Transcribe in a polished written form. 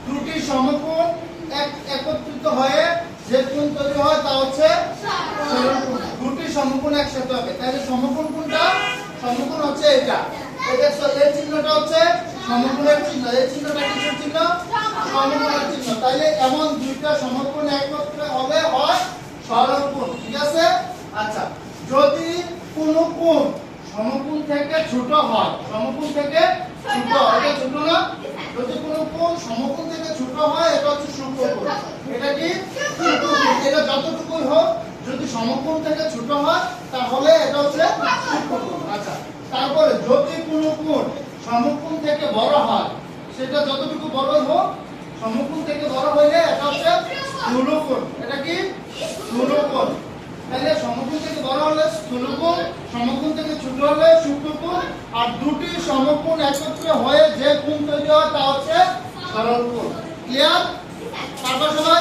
দুটি সমকোণ একত্রিত হয়ে যে কোণ তৈরি হয় তা হচ্ছে সরলকোণ। দুটি সমকোণ একসাথে হবে, তাহলে সমকোণ কোনটা? সমকোণ হচ্ছে এটা। এই চিহ্নটা হচ্ছে সমকোণের চিহ্ন, এই চিহ্নটা কিসের চিহ্ন? সমকোণের চিহ্ন। তাইলে এমন দুইটা সমকোণ একত্রে হবে হয় সরলকোণ। ঠিক আছে? আচ্ছা, যদি কোনো কোণ সমকোণ থেকে ছোট হয়, সমকোণ থেকে ছোট, এটা ছোট না? যদি কোনো কোণ সমকোণ থেকে ছোট হয় এটা হচ্ছে সূক্ষ্মকোণ। এটা কি? সূক্ষ্মকোণ। এটা যতটুকুই হোক যদি সমকোণ থেকে ছোট হয় তাহলে এটা হচ্ছে সূক্ষ্মকোণ। আচ্ছা, তারপরে যদি কোনো কোণ সমকোণ থেকে বড় হয়, সেটা যতটুকু বড়ই হোক সমকোণ থেকে বড় হইলে এটা হচ্ছে স্থূলকোণ। এটা কি? স্থূলকোণ। তাহলে সমকোণ থেকে বড় হলে স্থূলকোণ, সমকোণ থেকে ছোট হলে সূক্ষ্মকোণ, আর দুটি সমকোণ একত্রে হয়ে যে কোণ তৈরি হয় তা হচ্ছে সরলকোণ। ক্লিয়ার? তারপর সবাই